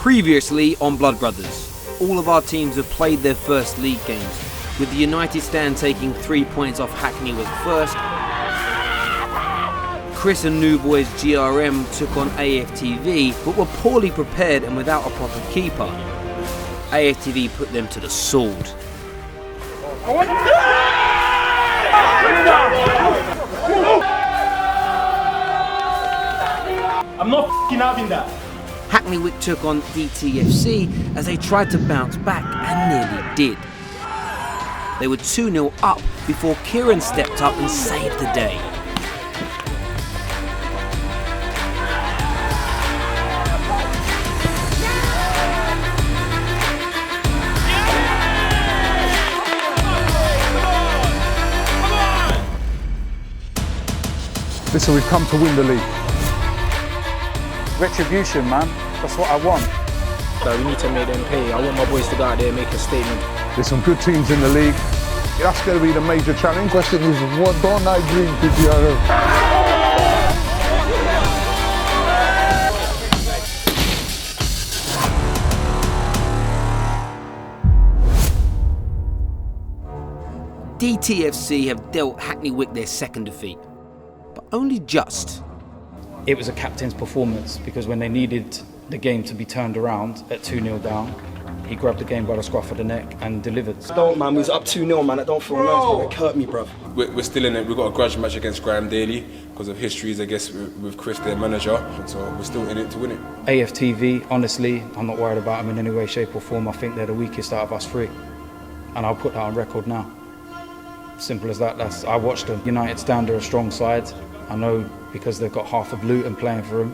Previously on Blood Brothers, all of our teams have played their first league games, with the United stand taking 3 points off Hackney Wick first. Chris and New Boys GRM took on AFTV, but were poorly prepared and without a proper keeper. AFTV put them to the sword. I'm not f***ing having that. Hackney Wick took on DTFC as they tried to bounce back and nearly did. They were 2-0 up before Kieran stepped up and saved the day. Listen, we've come to win the league. Retribution, man. That's what I want. So we need to make them pay. I want my boys to go out there and make a statement. There's some good teams in the league. That's going to be the major challenge. Question is, what don't I bring to the DTFC have dealt Hackney Wick their second defeat, but only just. It was a captain's performance because when they needed the game to be turned around at 2-0 down, he grabbed the game by the scruff of the neck and delivered. Don't, man. We was up 2-0, man. That don't feel nice, man. It hurt me, bruv. We're still in it. We've got a grudge match against Graham Daly because of histories, I guess, with Chris, their manager. So we're still in it to win it. AFTV, honestly, I'm not worried about them in any way, shape or form. I think they're the weakest out of us three. And I'll put that on record now. Simple as that. I watched them. United stand are a strong side. I know because they've got half of Luton playing for them.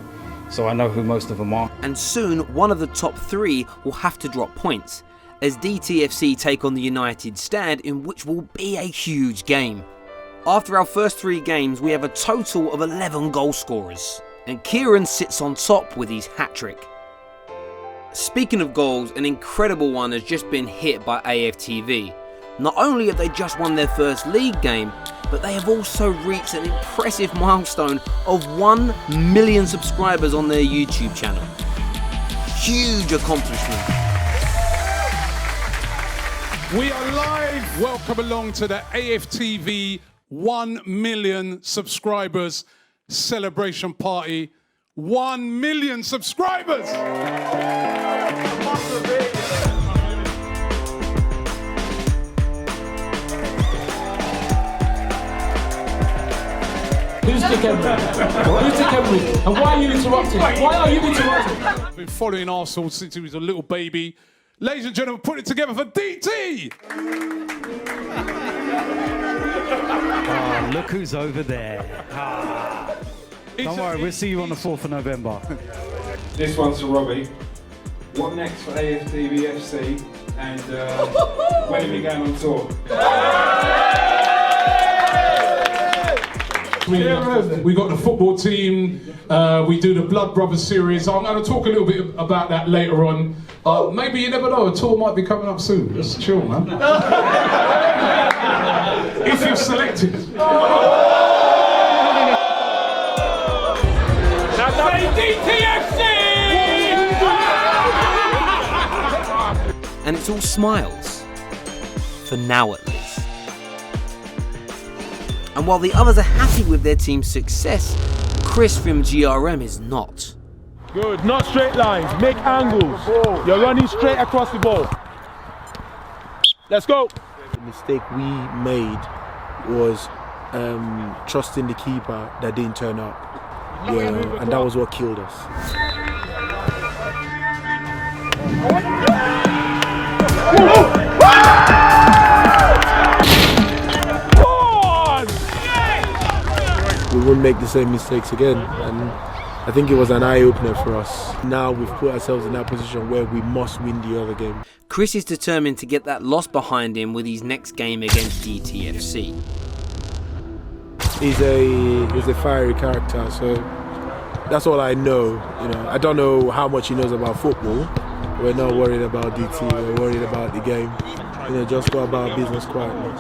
So I know who most of them are. And soon, one of the top three will have to drop points, as DTFC take on the United stand, in which will be a huge game. After our first 3 games, we have a total of 11 goal scorers, and Kieran sits on top with his hat-trick. Speaking of goals, an incredible one has just been hit by AFTV. Not only have they just won their first league game, but they have also reached an impressive milestone of 1 million subscribers on their YouTube channel. Huge accomplishment. We are live. Welcome along to the AFTV 1 million subscribers celebration party. 1 million subscribers! Who's Dick Emery? Who's Dick Emery? And why are you interrupting? Why are you interrupting? I've been following Arsenal since he was a little baby. Ladies and gentlemen, put it together for DT! Oh, look who's over there. Don't worry, we'll see you on the 4th of November. This one's for Robbie. What next for AFTV FC? And when are we going on tour? We got the football team, we do the Blud Bruvvas series. I'm going to talk a little bit about that later on. Maybe, you never know, a tour might be coming up soon. Just chill, man. If you're selected. And it's all smiles. For now at least. And while the others are happy with their team's success, Chris from GRM is not. Good. Not straight lines. Make angles. You're running straight across the ball. Let's go. The mistake we made was trusting the keeper that didn't turn up. Yeah, and that was what killed us. We wouldn't make the same mistakes again, and I think it was an eye-opener for us. Now we've put ourselves in that position where we must win the other game. Chris is determined to get that loss behind him with his next game against DTFC. He's a fiery character, so that's all I know. I don't know how much he knows about football. We're not worried about DT, we're worried about the game. Just go about business quietly.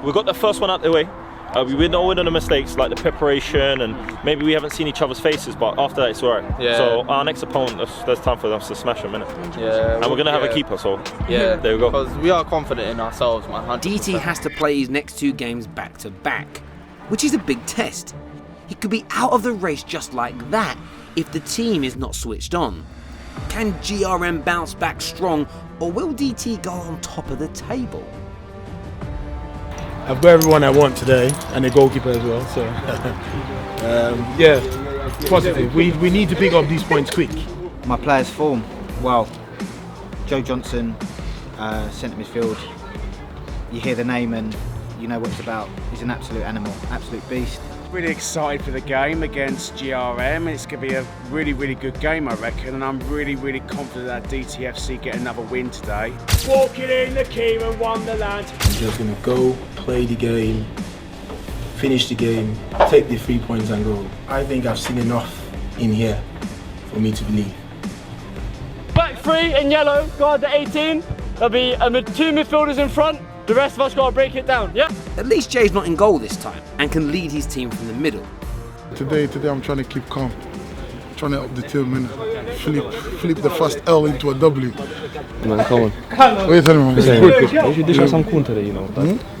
We got the first one out the way. We know we're done the mistakes, like the preparation, and maybe we haven't seen each other's faces, but after that, it's alright. Yeah. So our next opponent, there's time for us to smash them, innit? Yeah. And we're going to have a keeper, so yeah, there we go. Because we are confident in ourselves, man. 100%. DT has to play his next 2 games back to back, which is a big test. He could be out of the race just like that if the team is not switched on. Can GRM bounce back strong, or will DT go on top of the table? I've got everyone I want today, and a goalkeeper as well. So, yeah, positive. We need to pick up these points quick. My players' form, well, Joe Johnson, centre midfield. You hear the name and you know what it's about. He's an absolute animal, absolute beast. Really excited for the game against GRM. It's going to be a really, really good game, I reckon, and I'm really, really confident that DTFC get another win today. Walking in the key and won the land. I'm just going to go, play the game, finish the game, take the 3 points and go. I think I've seen enough in here for me to believe. Back 3 in yellow, guard the 18. There'll be 2 midfielders in front. The rest of us got to break it down, yeah? At least Jay's not in goal this time and can lead his team from the middle. Today I'm trying to keep calm. Trying to up the team and flip the first L into a W. Man, come on. What are you telling me, man? We should dish out some corn today, you know.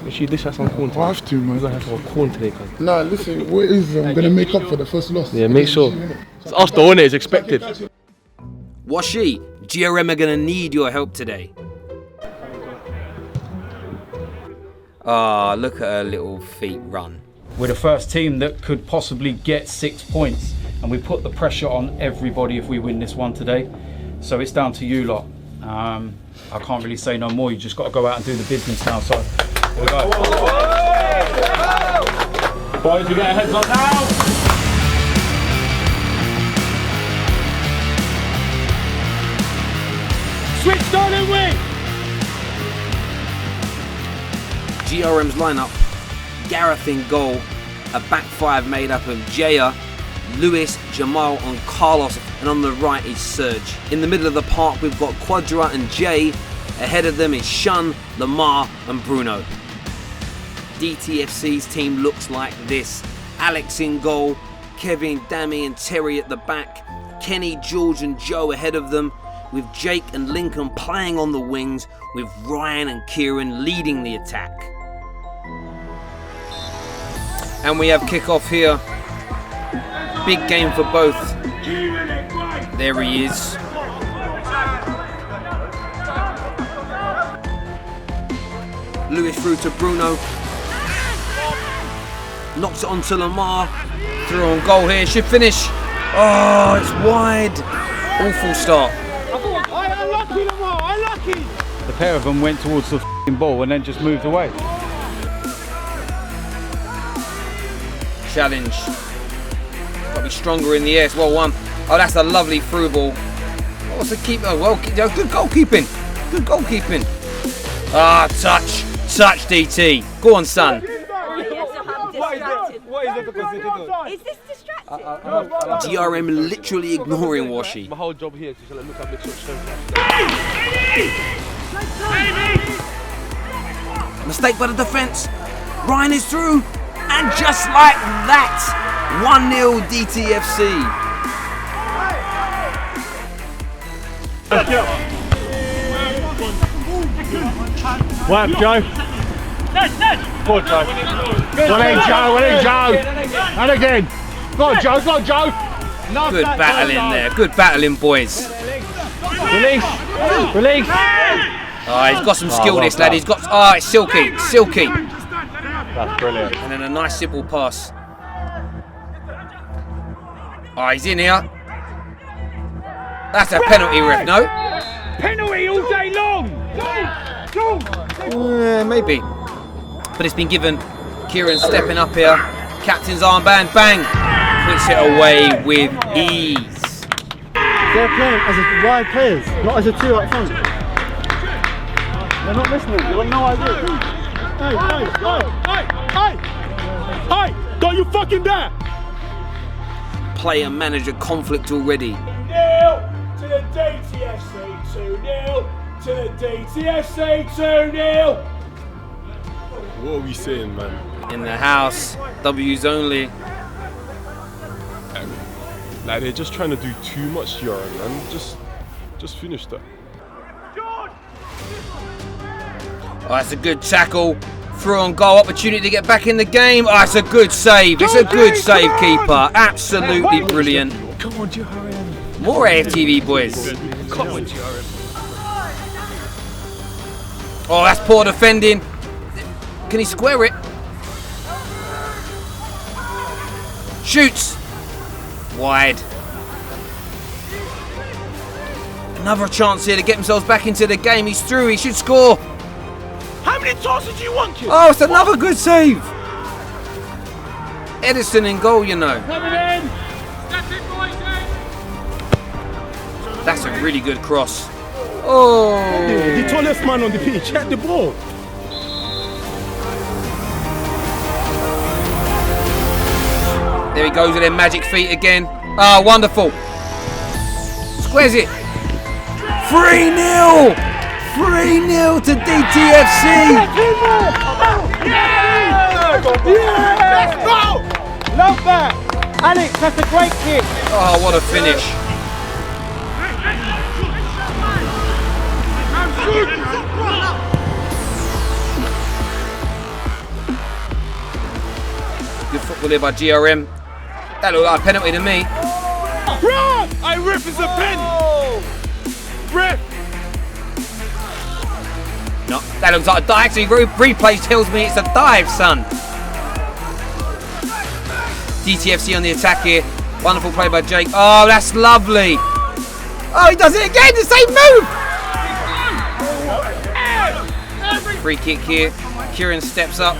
We should dish out some corn today. I have to, man. We're going to have some corn today, cuz. Nah, listen, what is I'm going to make up for the first loss. Yeah, make sure. It's us though, innit? It's expected. Washi, GRM are going to need your help today. Ah, look at her little feet run. We're the first team that could possibly get 6 points, and we put the pressure on everybody if we win this one today. So it's down to you lot. I can't really say no more. You just got to go out and do the business now. So here we go. Boys, we get our heads on now. Switched on and win. GRM's lineup: Gareth in goal, a back 5 made up of Jaya, Luiz, Jamal and Carlos, and on the right is Serge. In the middle of the park we've got Quadra and Jay, ahead of them is Shun, Lamar and Bruno. DTFC's team looks like this: Alex in goal, Kevin, Dammy and Terry at the back, Kenny, George and Joe ahead of them, with Jake and Lincoln playing on the wings, with Ryan and Kieran leading the attack. And we have kickoff here. Big game for both. There he is. Luiz through to Bruno. Knocks it onto Lamar. Through on goal here. Should finish. Oh, it's wide. Awful start. Unlucky, Lamar. Unlucky. The pair of them went towards the ball and then just moved away. Challenge. Got to be stronger in the air. It's well won. Oh, that's a lovely through ball. What's the keeper? Well, good goalkeeping. Good goalkeeping. Ah, touch. Touch, DT. Go on, son. What is it? Is this distracting? GRM literally ignoring Washi. My whole job here is to look at the Mistake by the defence. Ryan is through. And just like that, 1-0 DTFC. Work, Joe. Go on, Joe. Go on, Joe. Well in, Joe. And again. Go on, Joe. Go on, Joe. Good battling there. Good battling, boys. Release. Release. Oh, he's got some skill, this lad. He's got. Oh, it's silky. Silky. That's brilliant. And then a nice simple pass. Oh, he's in here. That's a penalty, ref, no? Penalty all day long. Maybe. But it's been given. Kieran stepping up here. Captain's armband, bang. Puts it away with ease. They're playing as wide players, not as a 2 up front. They're not listening. You've got no idea. Hey! Don't you fucking dare! Player-manager conflict already. 2-0 to the DTFC. 2-0 to the DTFC. 2-0. What are we saying, man? In the house, W's only. Like they're just trying to do too much here, man. Just finish that. Oh, that's a good tackle. Through on goal, opportunity to get back in the game. Oh, it's a good save. It's a good save, keeper. Absolutely brilliant. Come on, GRM. More AFTV, boys. Come on, GRM. Oh, that's poor defending. Can he square it? Shoots. Wide. Another chance here to get themselves back into the game. He's through. He should score. How many tosses do you want, kid? Oh, it's another good save. Edison in goal, you know. That's a really good cross. Oh. The tallest man on the pitch. Check the ball. There he goes with their magic feet again. Ah, oh, wonderful. Squares it. 3-0. 3-0 to DTFC. Let's go! Love that. Alex, that's a great kick. Oh, what a finish. Good football there by GRM. That looked like a penalty to me. Run! I rip as a pen. Rip. No, that looks like a dive. Actually, replay tells me it's a dive, son. DTFC on the attack here. Wonderful play by Jake. Oh, that's lovely. Oh, he does it again. The same move. Free kick here. Kieran steps up.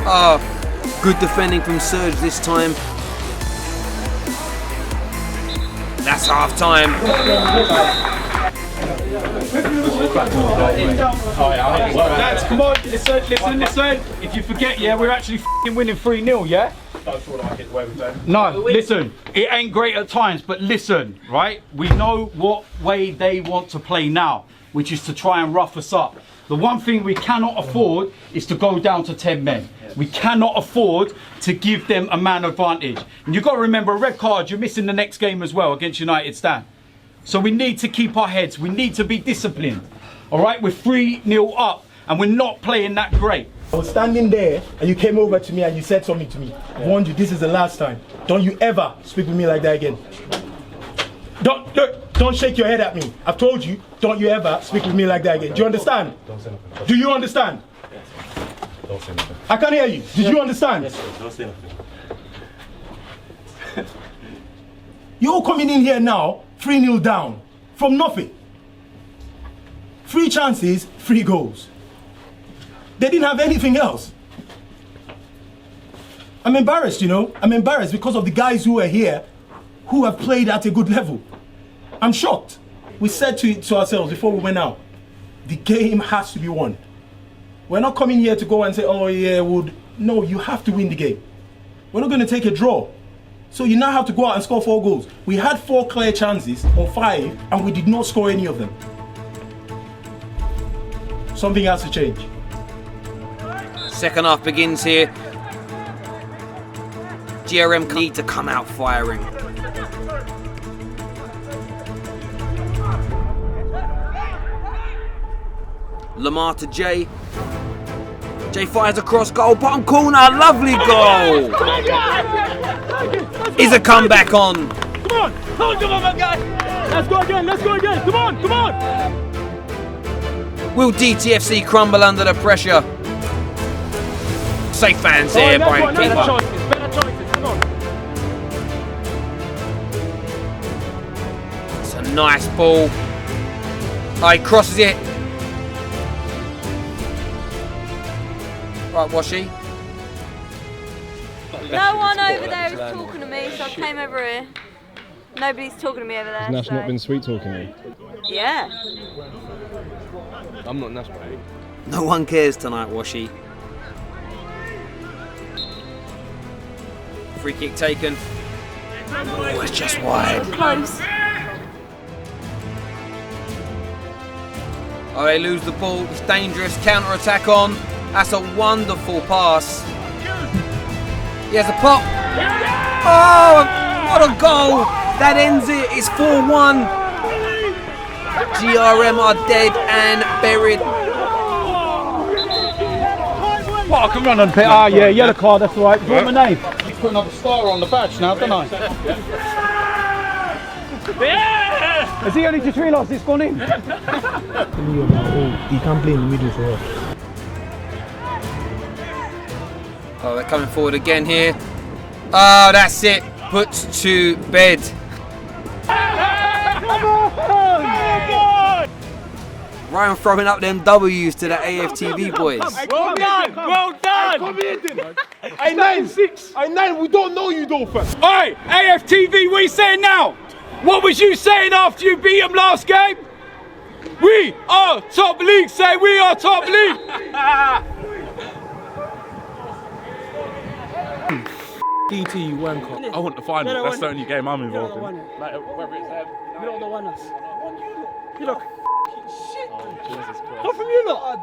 Oh, good defending from Serge this time. That's half time. Lads, come on, listen. If you forget, yeah, we're actually winning 3-0, yeah? No, listen, it ain't great at times, but listen, right? We know what way they want to play now, which is to try and rough us up. The one thing we cannot afford is to go down to 10 men. We cannot afford to give them a man advantage. And you've got to remember, a red card, you're missing the next game as well against United Stand. So we need to keep our heads. We need to be disciplined. All right, we're 3-0 up and we're not playing that great. I was standing there and you came over to me and you said something to me. I warned you, this is the last time. Don't you ever speak with me like that again. Don't shake your head at me. I've told you, don't you ever speak with me like that again. Do you understand? Don't say nothing. Do you understand? Yes. Don't say nothing. I can't hear you. Did you understand? Yes, sir. Don't say nothing. You're coming in here now, 3-0 down, from nothing. 3 chances, 3 goals. They didn't have anything else. I'm embarrassed, you know. I'm embarrassed because of the guys who are here who have played at a good level. I'm shocked. We said to ourselves before we went out, the game has to be won. We're not coming here to go and say, oh yeah, no, you have to win the game. We're not going to take a draw. So you now have to go out and score 4 goals. We had 4 clear chances, or 5, and we did not score any of them. Something has to change. Second half begins here. GRM need to come out firing. Lamar to Jay. Jay fires across goal, bottom corner, lovely goal. Is a comeback on. Come on, my guy. Let's go again. Come on. Will DTFC crumble under the pressure? Safe fans here by keeper. Better choices, come on. It's a nice ball. Oh, he crosses it. Right, Washi. No one over there is talking to me, so I came over here. Nobody's talking to me over there. Has Nash not been sweet talking you? Yeah. I'm not Nash, mate. No one cares tonight, Washi. Free kick taken. Oh, it's just wide. Close. Oh, they lose the ball. It's dangerous. Counter-attack on. That's a wonderful pass. He has a pop. Oh, what a goal. That ends it. It's 4-1. GRM are dead and buried. What, I can run on pit. Ah, yeah, yellow card, that's all right. Do you want my name? He's put another star on the badge now, don't I? Yeah! Has he only just realised it's gone in? You can't play in the middle for us. Oh, they're coming forward again here. Oh, that's it. Put to bed. Ryan throwing up them W's to the AFTV boys. Well done! Well done! Hey, 9, we don't know you though, fam. Oi, AFTV, what are you saying now? What was you saying after you beat them last game? We are top league, say we are top league! DT, you wanker. I want the final. That's the only game I'm involved in. Like, whether it's them. You don't want us. You look. Not from you lot.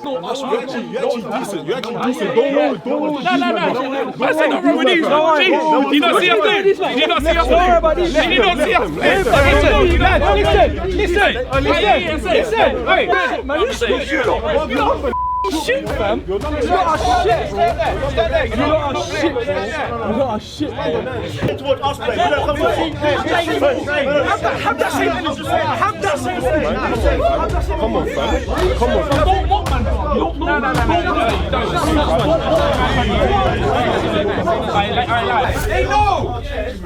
You're actually decent. You're actually decent. Don't worry. No. What's not wrong with these? Did you not see us play? Did you not see us play? Did you not see us play? Listen. Shit, fam. You're not shit. You're not shit. You're not shit. Towards us, play. Have that same. Come on, fam. They know.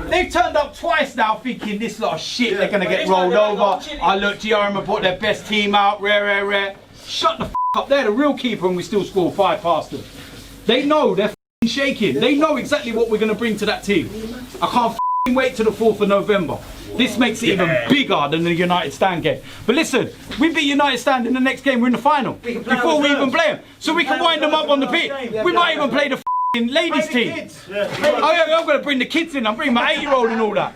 They've turned up twice now thinking this lot of shit, they're going to get rolled over. I look, GRM have put their best team out, rare. Shut the up, they're the real keeper and we still score 5 past them. They know, they're shaking. They know exactly what we're going to bring to that team. I can't wait till the 4th of November. This makes it even bigger than the United Stand game. But listen, we beat United Stand in the next game, we're in the final. Before we even play them. So we can wind them up on the pitch. We might even play the ladies team. I'm going to bring the kids in, I'm bringing my 8-year-old and all that.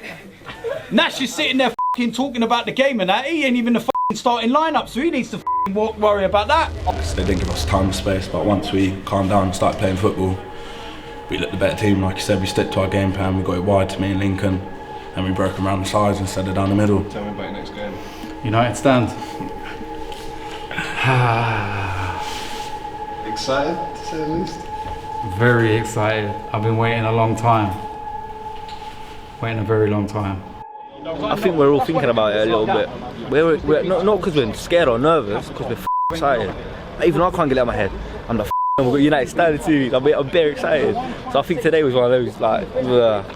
Nash is sitting there talking about the game and that. He ain't even the starting lineup, so he needs to worry about that. They didn't give us time and space, but once we calmed down and started playing football, we looked the better team. Like you said, we stuck to our game plan, we got it wide to me and Lincoln, and we broke them around the sides instead of down the middle. Tell me about your next game. United Stand. Excited, to say the least? Very excited. I've been waiting a long time. Waiting a very long time. I think we're all thinking about it a little bit. We're not because we're scared or nervous, because we're excited. Even I can't get it out of my head. I'm the we've got United Standard 2 weeks. I'm very excited. So I think today was one of those, like,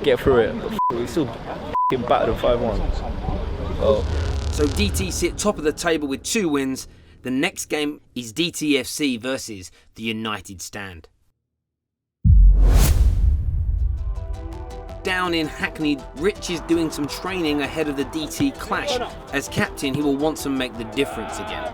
get through it. We still battered them 5-1. So DT sit top of the table with 2 wins. The next game is DTFC versus the United Stand. Down in Hackney, Rich is doing some training ahead of the DT clash. As captain, he will want to make the difference again.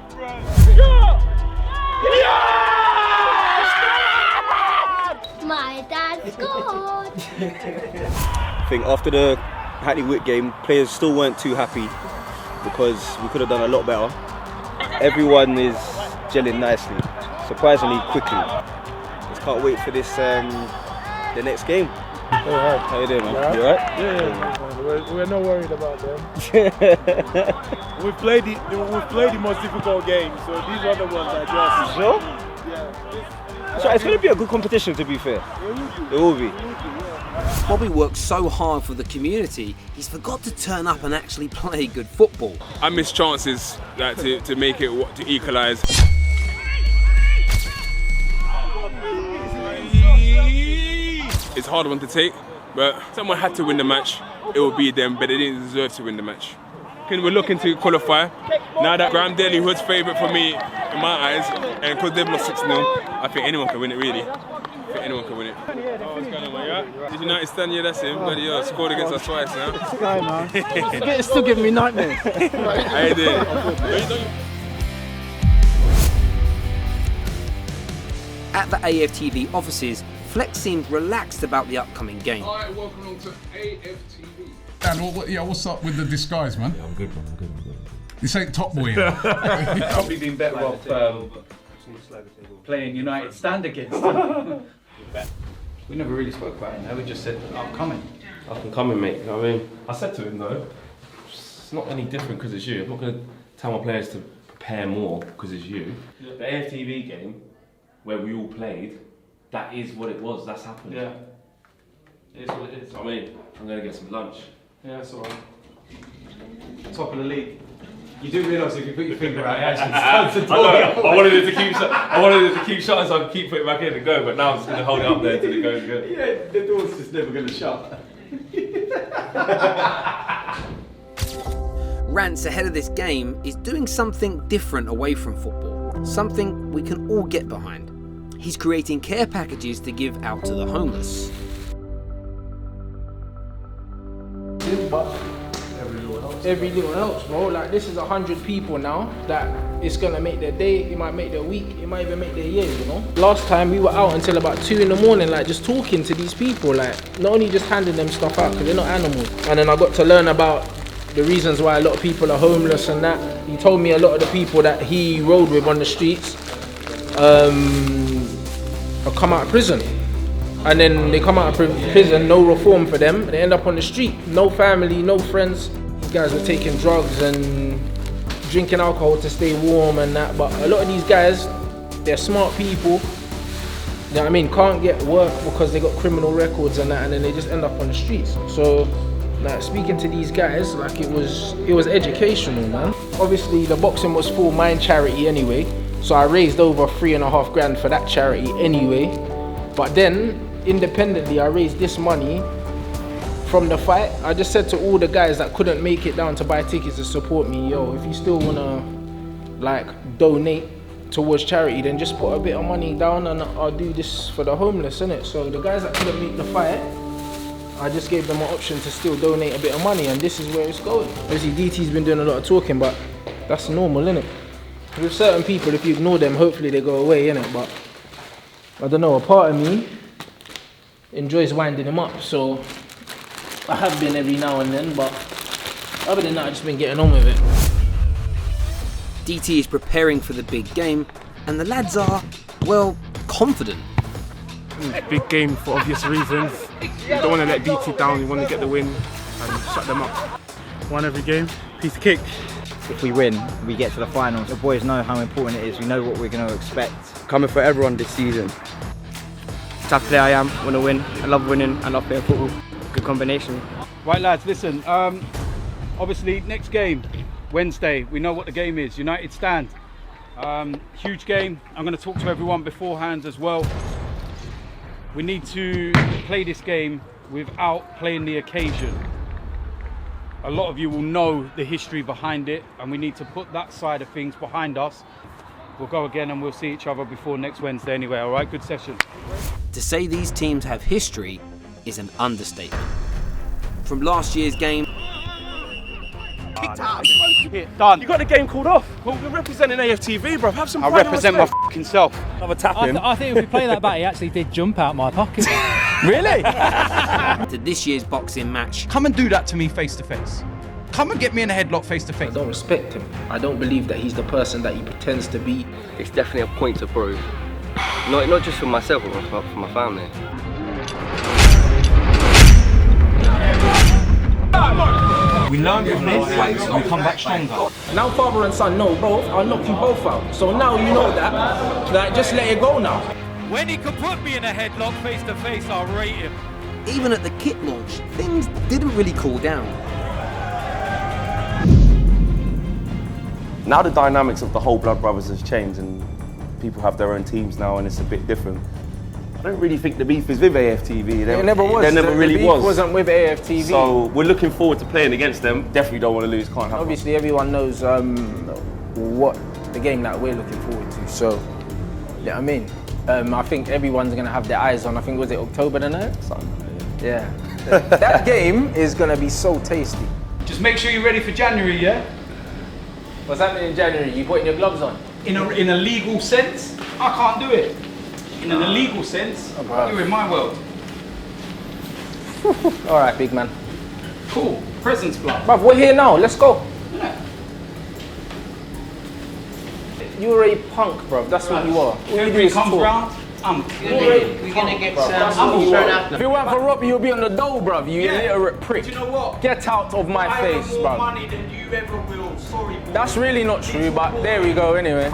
My dad scored! I think after the Hackney Wick game, players still weren't too happy because we could have done a lot better. Everyone is gelling nicely, surprisingly quickly. Just can't wait for this, the next game. Alright. How you doing, man? Yeah. You alright? Yeah. We're not worried about them. We've played the most difficult games, so these other ones are just. Sure? Yeah. So it's going to be a good competition, to be fair. It will be. Bobby works so hard for the community, he's forgot to turn up and actually play good football. I miss chances like, to make it, to equalise. It's a hard one to take, but someone had to win the match. It will be them, but they didn't deserve to win the match. We're looking to qualify. Now that Graham Daly, who's favourite for me in my eyes, and because they've lost 6-0, I think anyone can win it, really. I think anyone can win it. Oh, what's going on, man? Yeah? Did United Stand? Yeah, that's him. But yeah, scored against us twice now. This guy, man. It's still giving me nightmares. How you doing? At the AFTV offices, Flex seemed relaxed about the upcoming game. Alright, welcome along to AFTV. Dan, what's up with the disguise, man? Yeah, I'm good, man. I'm good. This ain't Top Boy. Probably been better off playing United Stand against them. We never really spoke about it, no? We just said, I'm coming. I can come in, mate. You know what I mean? I said to him, though, it's not any different because it's you. I'm not going to tell my players to prepare more because it's you. Yeah. The AFTV game, where we all played, that is what it was. That's happened. Yeah. It is what it is. I mean, I'm going to get some lunch. Yeah, that's alright. Top of the league. You do realise if you put your finger out, it actually starts to talk. I wanted it to keep shutting so I could keep putting it back in and go, but now I'm just going to hold it up there until it goes good. Yeah, the door's just never going to shut. Rants ahead of this game is doing something different away from football, something we can all get behind. He's creating care packages to give out to the homeless. Every little helps, bro. Like, this is 100 people now that it's gonna make their day, it might make their week, it might even make their year, you know? Last time we were out until about 2 in the morning, like just talking to these people, like not only just handing them stuff out, because they're not animals. And then I got to learn about the reasons why a lot of people are homeless and that. He told me a lot of the people that he rode with on the streets have come out of prison. And then they come out of prison, no reform for them, and they end up on the street, no family, no friends. These guys are taking drugs and drinking alcohol to stay warm and that, but a lot of these guys, they're smart people, you know what I mean, can't get work because they got criminal records and that, and then they just end up on the streets. So, like, speaking to these guys, like, it was educational, man. Obviously, the boxing was for mine charity anyway, so I raised over 3.5 grand for that charity anyway. But then, independently, I raised this money from the fight. I just said to all the guys that couldn't make it down to buy tickets to support me, yo, if you still wanna like donate towards charity, then just put a bit of money down and I'll do this for the homeless, innit? So the guys that couldn't make the fight, I just gave them an option to still donate a bit of money, and this is where it's going. Obviously DT's been doing a lot of talking, but that's normal, innit? With certain people, if you ignore them, hopefully they go away, innit? But I don't know, a part of me enjoys winding them up, so I have been every now and then, but other than that, I've just been getting on with it. DT is preparing for the big game, and the lads are, well, confident. Big game for obvious reasons. You don't want to let DT down, you want to get the win and shut them up. Won every game, piece of cake. If we win, we get to the finals. The boys know how important it is, we know what we're going to expect. Coming for everyone this season. Tough player I am, want to win. I love winning, I love playing football. Good combination. Right lads, listen, obviously next game, Wednesday, we know what the game is, United Stand. Huge game, I'm going to talk to everyone beforehand as well. We need to play this game without playing the occasion. A lot of you will know the history behind it, and we need to put that side of things behind us. We'll go again and we'll see each other before next Wednesday anyway, alright? Good session. To say these teams have history is an understatement. From last year's game, kicked out. Done. You got the game called off. Well, we're representing AFTV, bro. Have some pride. I represent my f***ing self. Have a tap in. I think if we play that back, he actually did jump out my pocket. Really? to this year's boxing match. Come and do that to me face to face. Come and get me in a headlock face to face. I don't respect him. I don't believe that he's the person that he pretends to be. It's definitely a point to prove. Not just for myself, but for my family. We learn from this and we come back stronger. Now father and son know both, I'll knock you both out. So now you know that, like, just let it go now. When he could put me in a headlock face to face, I'll rate him. Even at the kit launch, things didn't really cool down. Now the dynamics of the whole Blood Brothers has changed and people have their own teams now and it's a bit different. I don't really think the beef is with AFTV. It never was. There never really was. The beef wasn't with AFTV. So we're looking forward to playing against them. Definitely don't want to lose, can't have Obviously everyone knows what the game that we're looking forward to. So, yeah, I mean, I think everyone's going to have their eyes on, I think, was it October the 9th? Yeah. That game is going to be so tasty. Just make sure you're ready for January, yeah? What's happening in January? You putting your gloves on? In a legal sense, I can't do it. In an illegal sense, you're in my world. All right, big man. Cool. Presents, blood. Bruv, we're here now. Let's go. You're a punk, bruv. That's what you are. Everybody comes round. We're gonna get some. If it weren't for Robbie, you'll be on the dole, bruv. You illiterate prick. Do you know what? Get out of my face, I have more bruv. money than you ever will. Sorry, boy. That's really not true, but there we go anyway.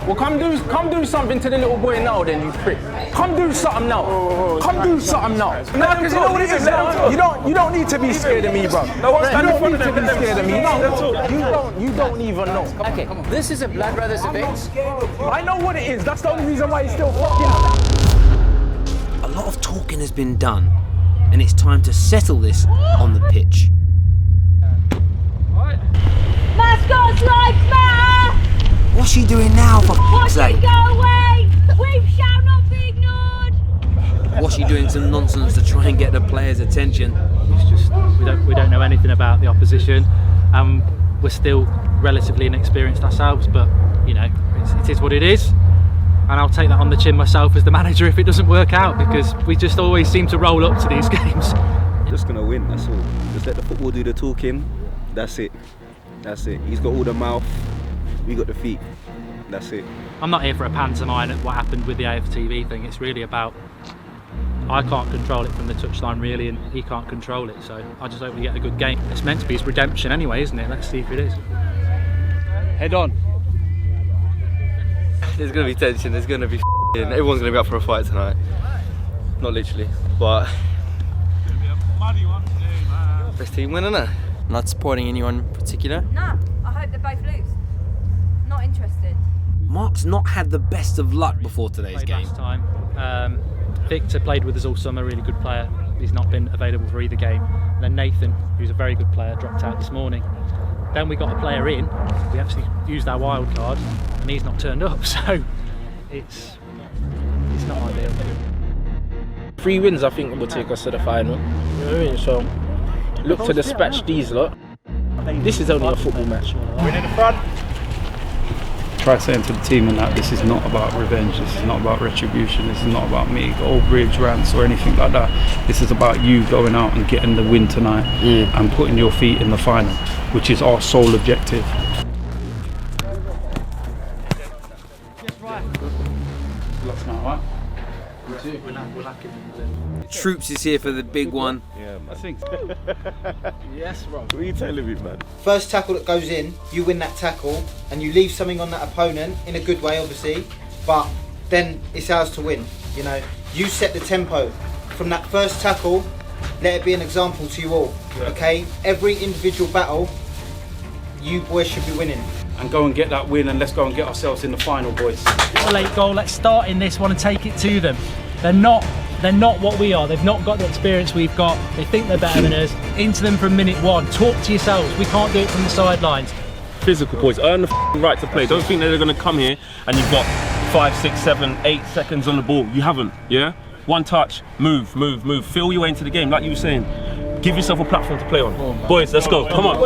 Well, come do something to the little boy now, then, you prick. Come do something now. Come do something now. No, because you know what it is. You don't need to be scared of me, bruv. You don't need to be scared of me. No, you don't even know. Okay, this is a Blood Brothers event. I know what it is. That's the only reason why he's still fucking. A lot of talking has been done, and it's time to settle this on the pitch. Mascots lives matter! What's she doing now, for Watch sake? it go away! We shall not be ignored! What's she doing some nonsense to try and get the players' attention? It's just we don't know anything about the opposition. We're still relatively inexperienced ourselves, but you know, it is what it is. And I'll take that on the chin myself as the manager if it doesn't work out, because we just always seem to roll up to these games. Just gonna win, that's all. Just let the football do the talking. That's it. That's it. He's got all the mouth, we got the feet. That's it. I'm not here for a pantomime at what happened with the AFTV thing. It's really about, I can't control it from the touchline really, and he can't control it. So I just hope we get a good game. It's meant to be his redemption anyway, isn't it? Let's see if it is. Head on. There's going to be tension, there's going to be everyone's going to be up for a fight tonight. Not literally, but best team win, innit? Not supporting anyone in particular? Nah, I hope they both lose. Not interested. Mark's not had the best of luck before today's game. Last time. Victor played with us all summer, really good player. He's not been available for either game. And then Nathan, who's a very good player, dropped out this morning. Then we got a player in. We actually used our wild card, and he's not turned up. So it's not ideal. 3 wins, I think, will take us to the final. You know what I mean? So look to dispatch these lot. This is only a football match. Win in the front. Try saying to the team and that this is not about revenge, this is not about retribution, this is not about me, Old Bridge, Rants or anything like that. This is about you going out and getting the win tonight and putting your feet in the final, which is our sole objective. Troops is here for the big one. Yeah, man. I think. Yes, bro. What are you telling me, man? First tackle that goes in, you win that tackle, and you leave something on that opponent in a good way, obviously. But then it's ours to win. You know, you set the tempo from that first tackle. Let it be an example to you all. Okay, every individual battle, you boys should be winning. And go and get that win, and let's go and get ourselves in the final, boys. A late goal. Let's start in this one and take it to them. They're not what we are. They've not got the experience we've got. They think they're better than us. Into them from minute 1. Talk to yourselves. We can't do it from the sidelines. Physical boys, earn the right to play. Don't think that they're going to come here and you've got 5, 6, 7, 8 seconds on the ball. You haven't, yeah? One touch, move. Feel your way into the game, like you were saying. Give yourself a platform to play on. Boys, let's go. Come on.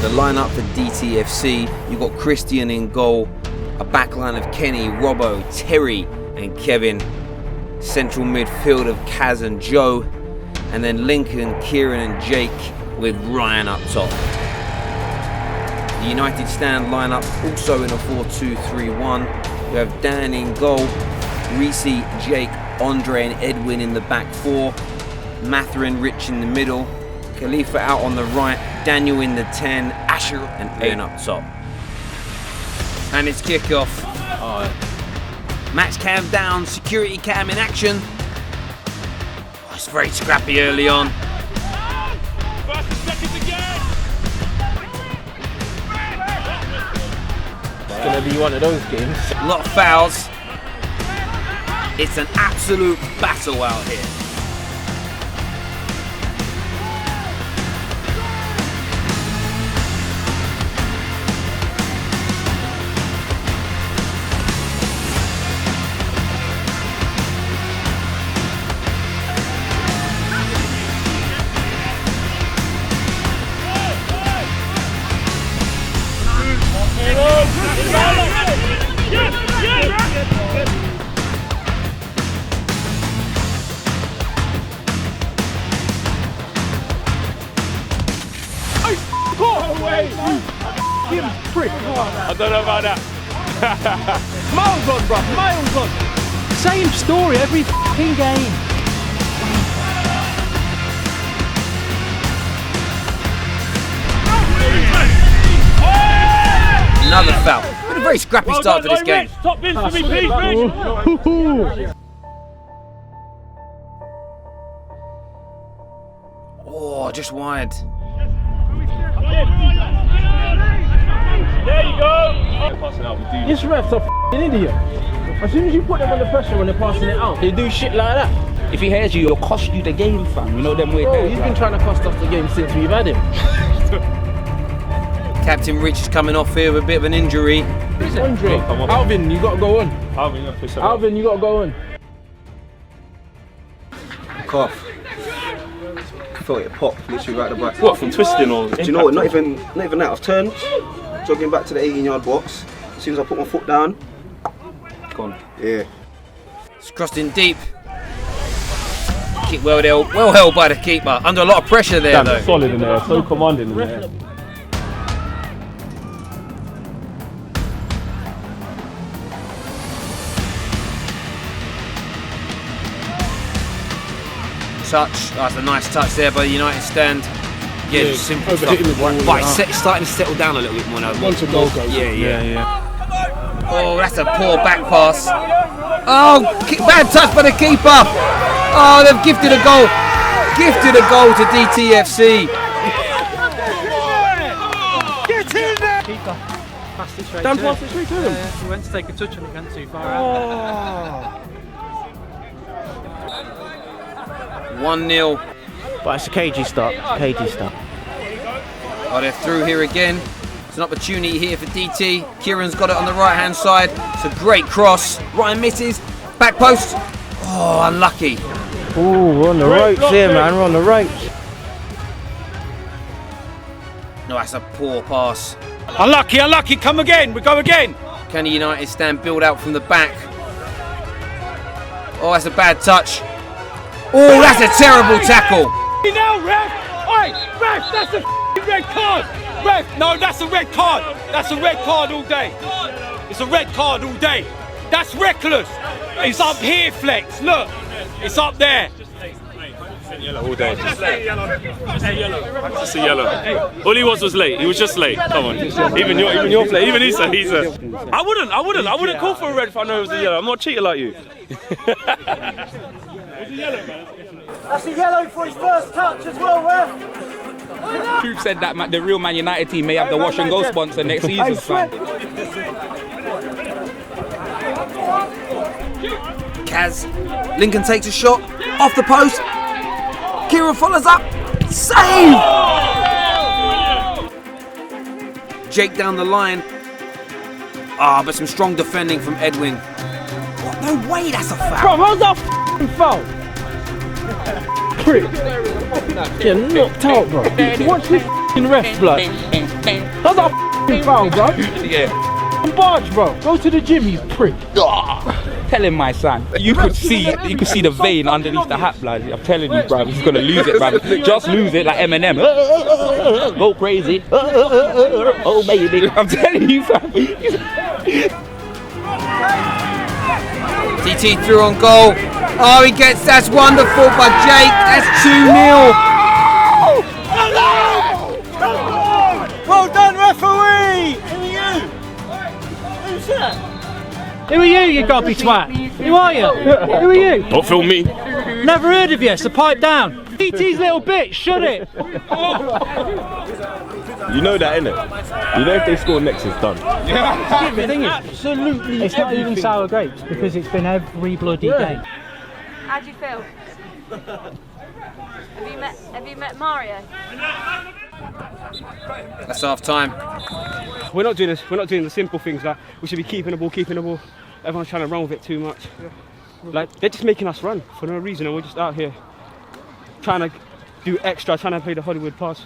The lineup for DTFC, you've got Christian in goal, a backline of Kenny, Robbo, Terry and Kevin, central midfield of Kaz and Joe, and then Lincoln, Kieran and Jake with Ryan up top. The United Stand lineup also in a 4-2-3-1. We have Dan in goal, Reese, Jake, Andre and Edwin in the back 4, Matherin, Rich in the middle, Khalifa out on the right, Daniel in the 10, Asher and Ian up top. And it's kickoff. Max cam down, security cam in action. Oh, it's very scrappy early on. It's going to be one of those games. A lot of fouls. It's an absolute battle out here. I don't know about that. Miles on, bro. Miles on. Same story every f***ing game. Another foul. Been a very scrappy start to this game. Top bins for me, please, Rich. Oh, just wide. There you go. This ref's a f***ing idiot. As soon as you put them under pressure when they're passing it out, they do shit like that. If he hears you, he'll cost you the game, fam. You know them way. Bro, he's been trying to cost us the game since we've had him. Captain Rich is coming off here with a bit of an injury. Andre, Alvin, you got to go on. Alvin, you got to go on. Cough. I felt it pop, literally right at the back. What, from twisting or? Do you know what? Not even that. I've turned, jogging back to the 18-yard box. As soon as I put my foot down, gone. Yeah. It's crossed in deep. Kick well held by the keeper. Under a lot of pressure there, though. Solid in there, so commanding in there. Touch. That's a nice touch there by the United stand. Yeah, just simple stuff. But it's starting to settle down a little bit more now. Once a goal goes. Yeah. Oh, that's a poor back pass. Oh, bad touch by the keeper. Oh, they've gifted a goal. Gifted a goal to DTFC. Get in there! Keeper passed it straight Dan to passed him. it straight to him? Yeah, he went to take a touch and it went too far out. 1-0. But it's a cagey start. Oh, they're through here again. It's an opportunity here for DT. Kieran's got it on the right-hand side. It's a great cross. Ryan misses. Back post. Oh, unlucky. Ooh, we're on the ropes here, man. We're on the ropes. No, that's a poor pass. Unlucky. Come again. We go again. Can the United stand build out from the back? Oh, that's a bad touch. Oh, that's a terrible tackle. Now, ref! Oi, ref, that's a red card! Ref, no, that's a red card! That's a red card all day! It's a red card all day! That's reckless! It's up here, Flex, look! It's up there! Yellow all day. Just a yellow. All he was late. He was just late. Come on. Even your play. Even he's a. I wouldn't call for a red if I know it was a yellow. I'm not cheating like you. That's a yellow for his first touch as well, ref. Troop said that the real Man United team may have the wash and go sponsor next season, fam. Kaz. Lincoln takes a shot. Off the post. Kieran follows up. Save! Jake down the line. But some strong defending from Edwin. What? No way, that's a foul. Bro, how's that f***ing foul? Prick. Get knocked out, bro. Watch this f***ing ref, blood. How's that f***ing foul, bro? Yeah. Barge, bro. Go to the gym, you prick. Tell him, my son. You could see the vein underneath the hat, blood. I'm telling you, bro. He's gonna lose it, bro. Just lose it like Eminem. Go crazy. Oh baby. I'm telling you, fam. DT through on goal. Oh, he gets. That's wonderful by Jake. That's 2-0. Well done, referee. Who's that? Who are you gobby twat? Who are you? Who are you? Don't film me. Never heard of you, so pipe down. DT's little bitch, shut it. You know that, innit? You know if they score next, it's done. The thing is, absolutely. It's not even sour grapes because it's been every bloody game. How do you feel? Have you met Mario? That's half time. We're not doing this. We're not doing the simple things like we should be keeping the ball. Everyone's trying to run with it too much. Like they're just making us run for no reason, and we're just out here trying to do extra, trying to play the Hollywood pass.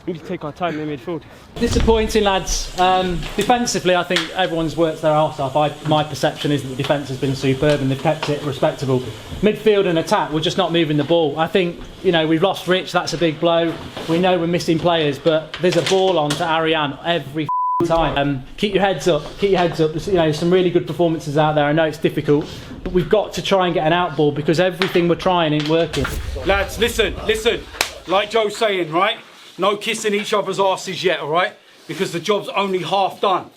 We need to take our time in midfield. Disappointing, lads. Defensively, I think everyone's worked their arse off. My perception is that the defence has been superb and they've kept it respectable. Midfield and attack, we're just not moving the ball. I think, you know, we've lost Rich, that's a big blow. We know we're missing players, but there's a ball on to Ariane every time. Keep your heads up, keep your heads up. There's, you know, some really good performances out there. I know it's difficult, but we've got to try and get an out ball because everything we're trying ain't working. Lads, listen. Like Joe's saying, right? No kissing each other's asses yet, alright? Because the job's only half done.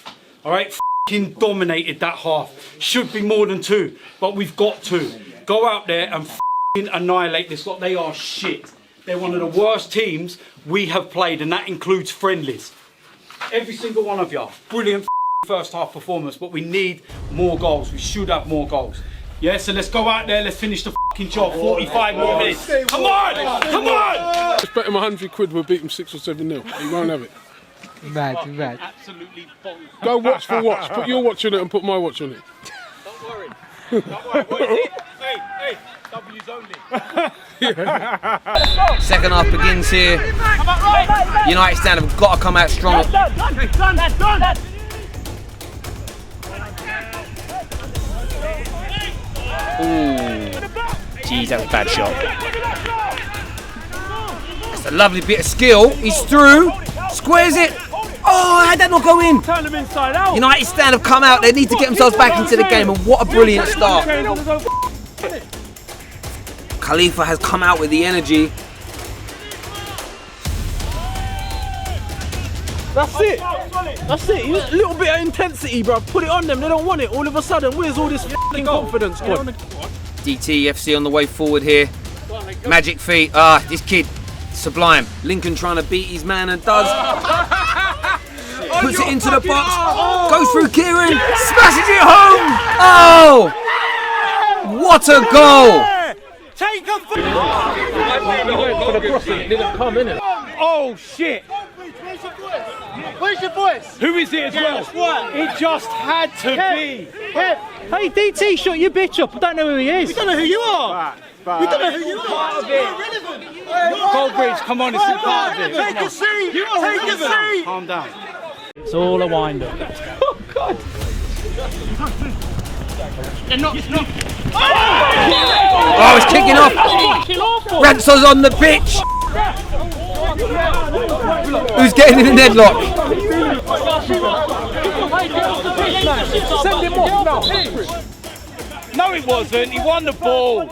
Alright? F***ing dominated that half. Should be more than 2, but we've got to. Go out there and f***ing annihilate this lot. They are shit. They're one of the worst teams we have played, and that includes friendlies. Every single one of you. Brilliant first half performance, but we need more goals. We should have more goals. Yeah, so let's go out there, let's finish the f***ing job. 45 more minutes. Come on! Come on! Let's bet him 100 quid we'll beat him 6 or 7-0. He won't have it. Mad. Absolutely bonkers. Go watch for watch. Put your watch on it and put my watch on it. Don't worry. What is it? Hey, W's only. Second half begins here. United Stand have got to come out strong. Done. Ooh, geez, that was a bad shot. That's a lovely bit of skill. He's through, squares it. Oh, how'd that not go in? Turn them inside out. United Stand have come out. They need to get themselves back into the game, and what a brilliant start. Khalifa has come out with the energy. That's it. A little bit of intensity, bro. Put it on them. They don't want it. All of a sudden, where's all this f***ing confidence gone? DTFC on the way forward here. Magic feet. This kid, sublime. Lincoln trying to beat his man and does. Puts it into the box. Goes through Kieran. Smashes it home. Oh! What a goal! Take a For the crossing, it didn't come in it. Oh shit! Where's your voice? Who is it as well? It just had to be. Hey, DT, shut your bitch up. I don't know who he is. We don't know who you are. We don't know who you are. Part of it. Goldbridge, come on, it's a part of it. Take a seat. Take a seat. Calm down. It's all a wind up. Oh God. Oh, it's kicking off. Rants on the pitch. Who's getting in the deadlock? Send him off now. No, it wasn't. He won the ball.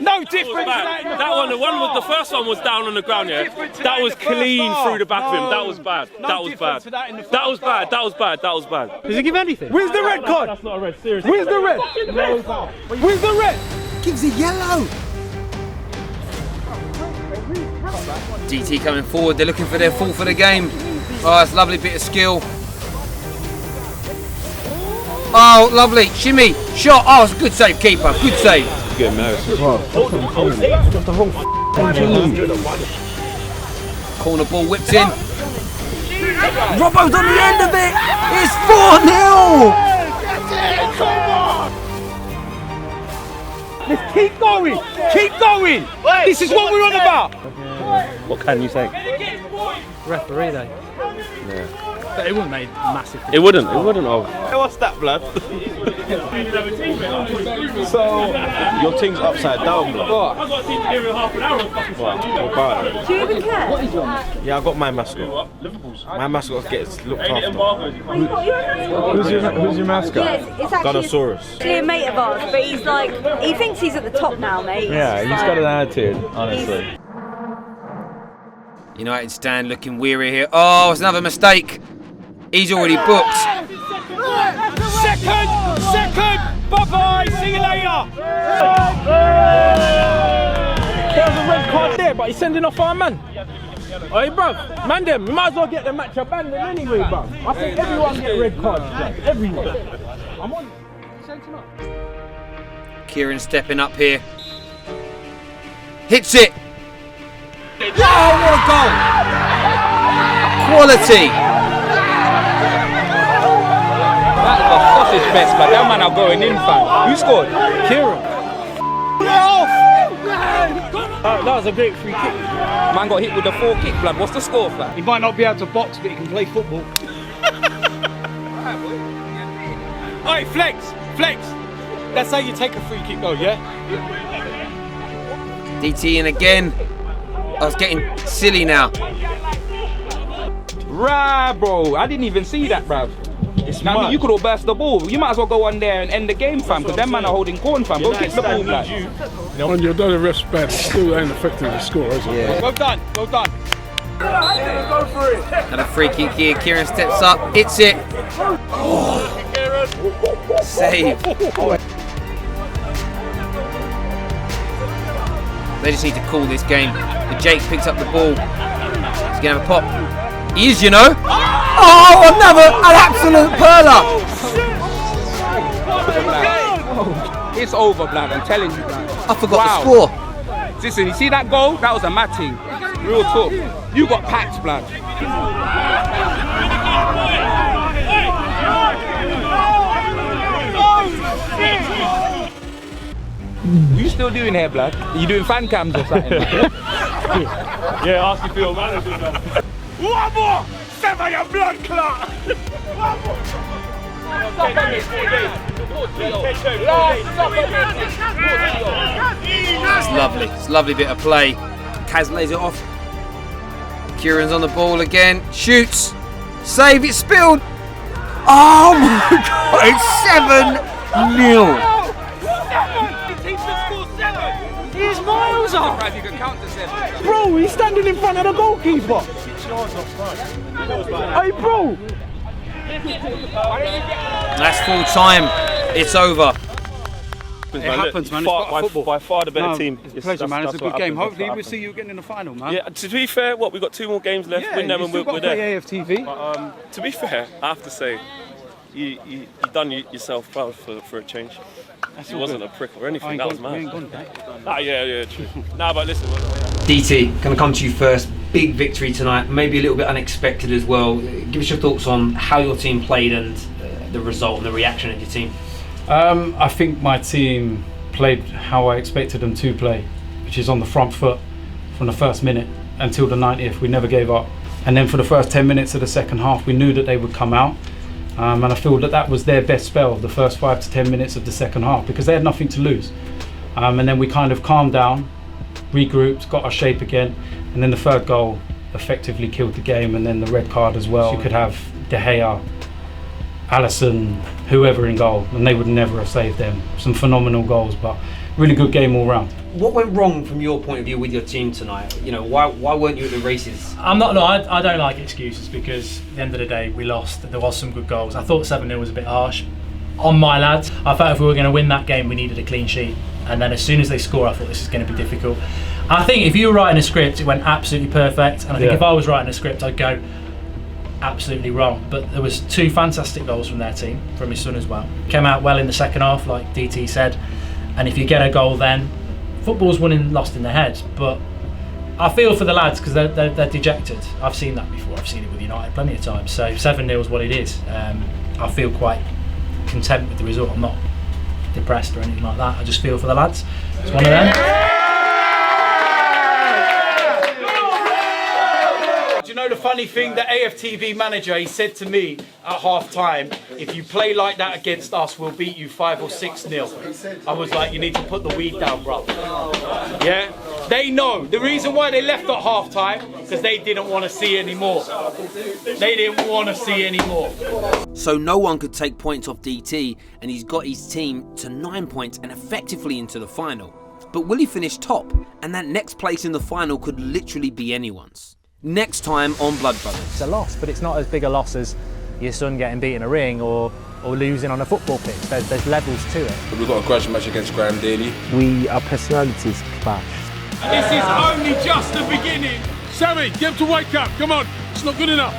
No difference. The first one was down on the ground. Yeah, that was clean through the back of him. That was bad. That was bad. Does he give anything? Where's the red card? That's not a red, seriously. Where's the red? Where's the red? Gives it yellow. DT coming forward. They're looking for their fall for the game. Oh, it's a lovely bit of skill. Oh, lovely. Shimmy. Shot. Oh, it's a good save, keeper. Good save. Get embarrassed. Corner ball whipped in. Robbo's on the end of it. It's 4-0. Let's keep going. Keep going. This is what we're on about. What can you say? Referee, though. Yeah. But it wouldn't make massive. It wouldn't have. What's that, blood? So, your thing's upside down, blood. I've got to see the game in half an hour. Do you even care? What is your Yeah, I got my mascot. My mascot gets looked after. Who's your mascot? Yeah, it's actually Gunnosaurus. a mate of ours, but he's like, he thinks he's at the top now, mate. Yeah, he's got an attitude, honestly. United Stand looking weary here. Oh, it's another mistake. He's already booked. Second. Bye-bye. See you later. There's a red card there, but he's sending off our man. Hey, bruv, man them, we might as well get the match abandoned anyway, bruv. I think everyone get a red card, bruv. Everyone. I'm on. Kieran stepping up here. Hits it. Oh, what a goal! Quality. That is a sausage fest, but that man are going in, fam. Who scored? Kieran. Get off! That was a great free kick. Man got hit with the 4 kick, blood. What's the score, flat? He might not be able to box, but he can play football. Hey, flex. That's how you take a free kick, though, yeah? DT in again. I was getting silly now. Right, bro. I didn't even see that, bruv. I mean, you could have burst the ball. You might as well go on there and end the game, fam, because them man are holding corn, fam. Go kick the ball, blood. When you're done, the ref's bad, still ain't affecting the score, is it? Yeah. Well done. And a free kick here. Kieran steps up, hits it. Oh. Save. They just need to call this game. But Jake picks up the ball. He's gonna have a pop. He is, you know. Oh, an absolute perler. It's over, blood. I'm telling you, blood. I forgot the score. Listen, you see that goal? That was a mad thing. Real talk. You got packed, blood. What you still doing here, blood? Are you doing fan cams or something? Yeah, ask your field manager, man. One more! Sever your blood clot! It's lovely. It's a lovely bit of play. Kaz lays it off. Kieran's on the ball again. Shoots. Save. It's spilled. Oh my God! It's 7-0. He's miles off. You can count to 7. Bro, he's standing in front of the goalkeeper. Hey, bro. That's full time. It's over. It happens, man. By far the better team. It's a pleasure, man. It's a good game. Hopefully we'll see you again in the final, man. Yeah, to be fair, we've got 2 more games left. Yeah, win them and we're there. Play AFTV. But, to be fair, I have to say, you done yourself proud for a change. He wasn't a prick or anything. That was mad. Yeah, true. Nah, but listen. DT, gonna come to you first. Big victory tonight, maybe a little bit unexpected as well. Give us your thoughts on how your team played and the result and the reaction of your team. I think my team played how I expected them to play, which is on the front foot from the first minute until the 90th. We never gave up. And then for the first 10 minutes of the second half, we knew that they would come out. And I feel that was their best spell, the first 5 to 10 minutes of the second half, because they had nothing to lose. And then we kind of calmed down, regrouped, got our shape again, and then the third goal effectively killed the game, and then the red card as well. You could have De Gea, Alisson, whoever in goal, and they would never have saved them. Some phenomenal goals, but really good game all round. What went wrong from your point of view with your team tonight? You know, why weren't you at the races? I don't like excuses, because at the end of the day we lost. There was some good goals. I thought 7-0 was a bit harsh on my lads. I felt if we were going to win that game we needed a clean sheet, and then as soon as they score I thought this is going to be difficult. I think if you were writing a script it went absolutely perfect, and I think if I was writing a script I'd go absolutely wrong. But there was 2 fantastic goals from their team, from his son as well. Came out well in the second half, like DT said, and if you get a goal then football's won and lost in their heads. But I feel for the lads because they're dejected. I've seen that before. I've seen it with United plenty of times. So 7-0 is what it is. I feel quite content with the result. I'm not depressed or anything like that. I just feel for the lads. It's one of them. Do you know the funny thing? The AFTV manager, he said to me at half time, if you play like that against us, we'll beat you 5 or 6-0. I was like, you need to put the weed down, bro. Yeah? They know. The reason why they left at half time, because they didn't want to see any more. They didn't want to see any more. So no one could take points off DT, and he's got his team to 9 points and effectively into the final. But will he finish top? And that next place in the final could literally be anyone's. Next time on Blud Bruvvas. It's a loss, but it's not as big a loss as your son getting beat in a ring or losing on a football pitch. There's levels to it. We've got a grudge match against Graham Daly. Our personalities clash. This is only just the beginning. Sammy, get him to wake up. Come on, it's not good enough.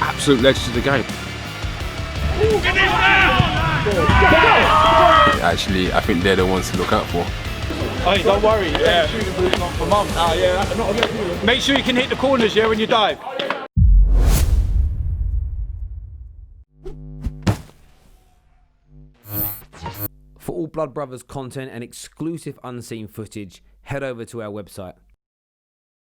Absolute legends of the game. Actually, I think they're the ones to look out for. Hey, don't worry. Yeah. For mum. Make sure you can hit the corners, yeah, when you dive. For For all Blood Brothers content and exclusive unseen footage, head over to our website.